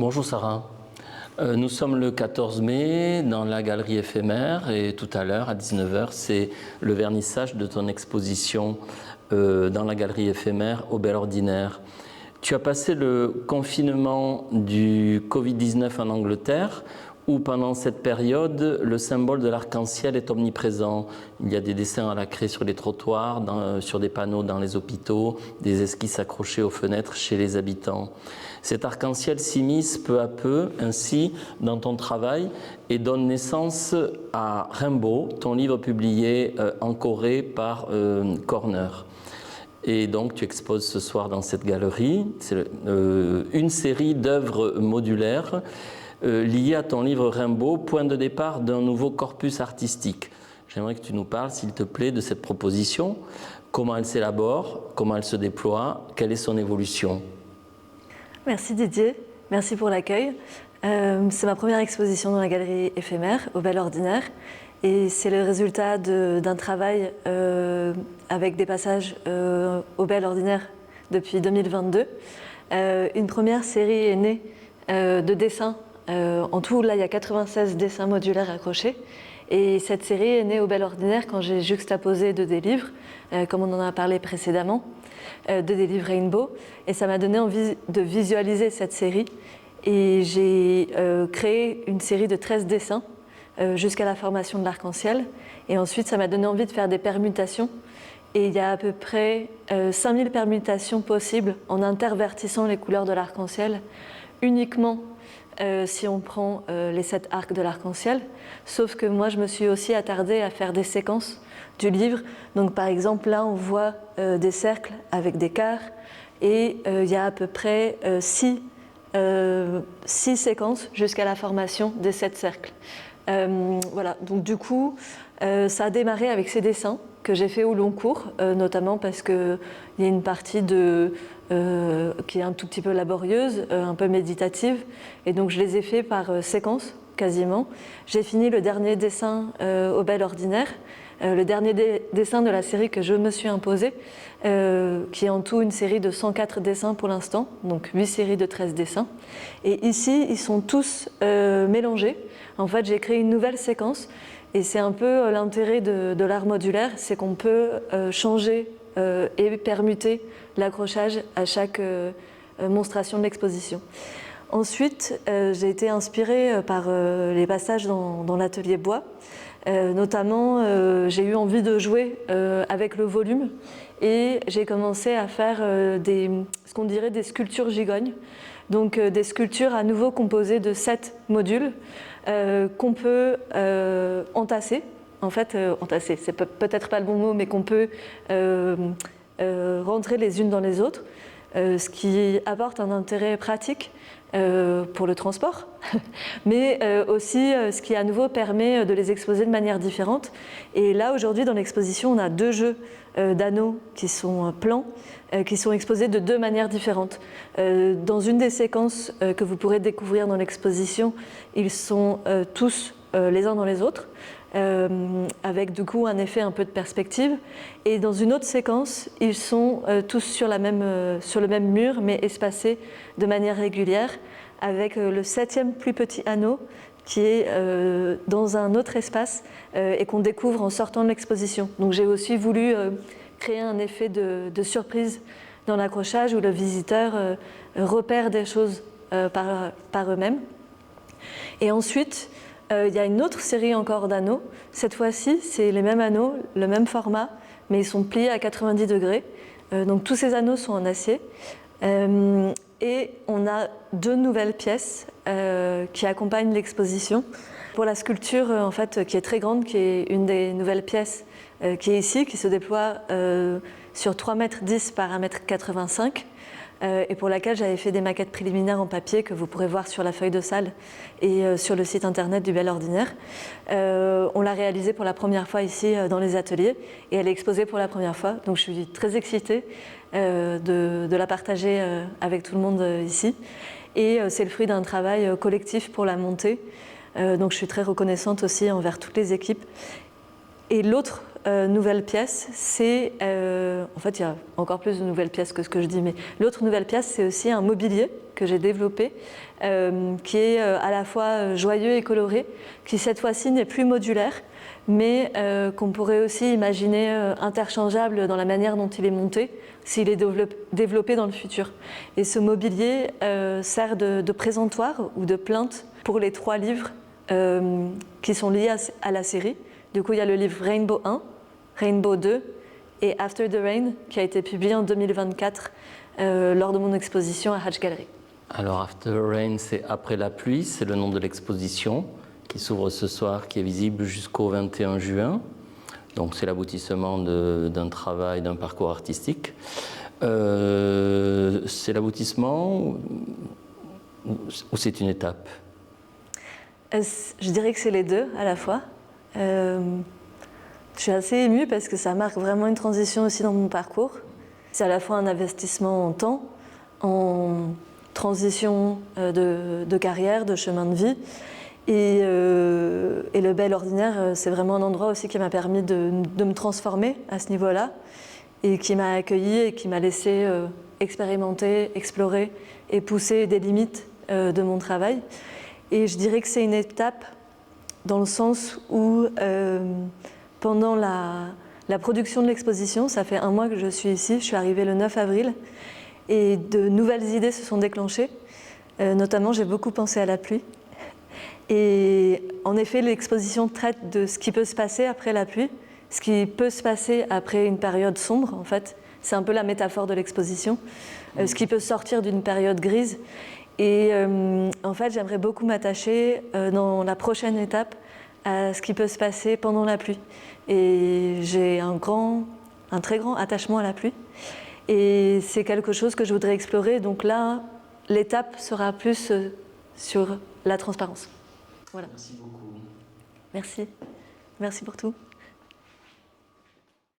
Bonjour Sarah. Nous sommes le 14 mai dans la galerie éphémère et tout à l'heure à 19 h, c'est le vernissage de ton exposition dans la galerie éphémère au Bel Ordinaire. Tu as passé le confinement du Covid-19 en Angleterre où pendant cette période le symbole de l'arc-en-ciel est omniprésent. Il y a des dessins à la craie sur les trottoirs, sur des panneaux dans les hôpitaux, des esquisses accrochées aux fenêtres chez les habitants. Cet arc-en-ciel s'immisce peu à peu ainsi dans ton travail et donne naissance à Rainbow, ton livre publié en Corée par Corner. Et donc tu exposes ce soir dans cette galerie une série d'œuvres modulaires liées à ton livre Rainbow, point de départ d'un nouveau corpus artistique. J'aimerais que tu nous parles, s'il te plaît, de cette proposition, comment elle s'élabore, comment elle se déploie, quelle est son évolution. Merci Didier, merci pour l'accueil. C'est ma première exposition dans la galerie éphémère au Bel Ordinaire et c'est le résultat d'un travail avec des passages au Bel Ordinaire depuis 2022. Une première série est née de dessins. En tout, là, il y a 96 dessins modulaires accrochés. Et cette série est née au Bel Ordinaire quand j'ai juxtaposé deux des livres, comme on en a parlé précédemment, deux des livres Rainbow. Et ça m'a donné envie de visualiser cette série. Et j'ai créé une série de 13 dessins jusqu'à la formation de l'arc-en-ciel. Et ensuite, ça m'a donné envie de faire des permutations. Et il y a à peu près 5000 permutations possibles en intervertissant les couleurs de l'arc-en-ciel, uniquement si on prend les 7 arcs de l'arc-en-ciel, sauf que moi je me suis aussi attardée à faire des séquences du livre. Donc par exemple là on voit des cercles avec des quarts et il y a à peu près 6 séquences jusqu'à la formation des 7 cercles. Voilà, donc du coup ça a démarré avec ces dessins que j'ai fait au long cours, notamment parce qu'il y a une partie qui est un tout petit peu laborieuse, un peu méditative, et donc je les ai fait par séquence, quasiment. J'ai fini le dernier dessin au Bel Ordinaire, le dernier dessin de la série que je me suis imposée, qui est en tout une série de 104 dessins pour l'instant, donc 8 séries de 13 dessins. Et ici, ils sont tous mélangés. En fait, j'ai créé une nouvelle séquence, et c'est un peu l'intérêt de l'art modulaire, c'est qu'on peut changer et permuter l'accrochage à chaque monstration de l'exposition. Ensuite, j'ai été inspirée par les passages dans l'atelier bois. Notamment, j'ai eu envie de jouer avec le volume et j'ai commencé à faire ce qu'on dirait des sculptures gigognes. Donc des sculptures à nouveau composées de 7 modules qu'on peut entasser. En fait, entasser, c'est peut-être pas le bon mot, mais qu'on peut rentrer les unes dans les autres, ce qui apporte un intérêt pratique pour le transport, mais aussi ce qui à nouveau permet de les exposer de manière différente. Et là, aujourd'hui, dans l'exposition, on a 2 jeux d'anneaux qui sont plans, qui sont exposés de 2 manières différentes. Dans une des séquences que vous pourrez découvrir dans l'exposition, ils sont tous les uns dans les autres, avec du coup un effet un peu de perspective. Et dans une autre séquence, ils sont tous sur le même mur, mais espacés de manière régulière, avec le 7e plus petit anneau qui est dans un autre espace et qu'on découvre en sortant de l'exposition. Donc j'ai aussi voulu créer un effet de surprise dans l'accrochage où le visiteur repère des choses par eux-mêmes. Et ensuite, il y a une autre série encore d'anneaux. Cette fois-ci, c'est les mêmes anneaux, le même format, mais ils sont pliés à 90 degrés. Donc tous ces anneaux sont en acier. Et on a 2 nouvelles pièces qui accompagnent l'exposition. Pour la sculpture, en fait, qui est très grande, qui est une des nouvelles pièces qui est ici, qui se déploie sur 3,10 m par 1,85 m. Et pour laquelle j'avais fait des maquettes préliminaires en papier que vous pourrez voir sur la feuille de salle et sur le site internet du Bel Ordinaire. On l'a réalisée pour la première fois ici dans les ateliers et elle est exposée pour la première fois. Donc je suis très excitée de la partager avec tout le monde ici. Et c'est le fruit d'un travail collectif pour la montée. Donc je suis très reconnaissante aussi envers toutes les équipes. Et l'autre nouvelle pièce, c'est... en fait, il y a encore plus de nouvelles pièces que ce que je dis, mais l'autre nouvelle pièce, c'est aussi un mobilier que j'ai développé, qui est à la fois joyeux et coloré, qui cette fois-ci n'est plus modulaire, mais qu'on pourrait aussi imaginer interchangeable dans la manière dont il est monté, s'il est développé dans le futur. Et ce mobilier sert de présentoir ou de plainte pour les 3 livres qui sont liés à la série. Du coup, il y a le livre Rainbow 1, Rainbow 2 et After the Rain, qui a été publié en 2024 lors de mon exposition à Hatch Gallery. Alors, After the Rain, c'est Après la pluie, c'est le nom de l'exposition qui s'ouvre ce soir, qui est visible jusqu'au 21 juin. Donc, c'est l'aboutissement d'un travail, d'un parcours artistique. C'est l'aboutissement ou c'est une étape? Je dirais que c'est les deux à la fois. Je suis assez émue parce que ça marque vraiment une transition aussi dans mon parcours. C'est à la fois un investissement en temps, en transition de carrière, de chemin de vie. Et le Bel Ordinaire, c'est vraiment un endroit aussi qui m'a permis de me transformer à ce niveau-là et qui m'a accueillie et qui m'a laissé expérimenter, explorer et pousser des limites de mon travail. Et je dirais que c'est une étape dans le sens où pendant la production de l'exposition, ça fait 1 mois que je suis ici, je suis arrivée le 9 avril, et de nouvelles idées se sont déclenchées. Notamment, j'ai beaucoup pensé à la pluie. Et en effet, l'exposition traite de ce qui peut se passer après la pluie, ce qui peut se passer après une période sombre, en fait. C'est un peu la métaphore de l'exposition, ce qui peut sortir d'une période grise. Et en fait, j'aimerais beaucoup m'attacher dans la prochaine étape à ce qui peut se passer pendant la pluie. Et j'ai un très grand attachement à la pluie. Et c'est quelque chose que je voudrais explorer. Donc là, l'étape sera plus sur la transparence. Voilà. Merci beaucoup. Merci. Merci pour tout.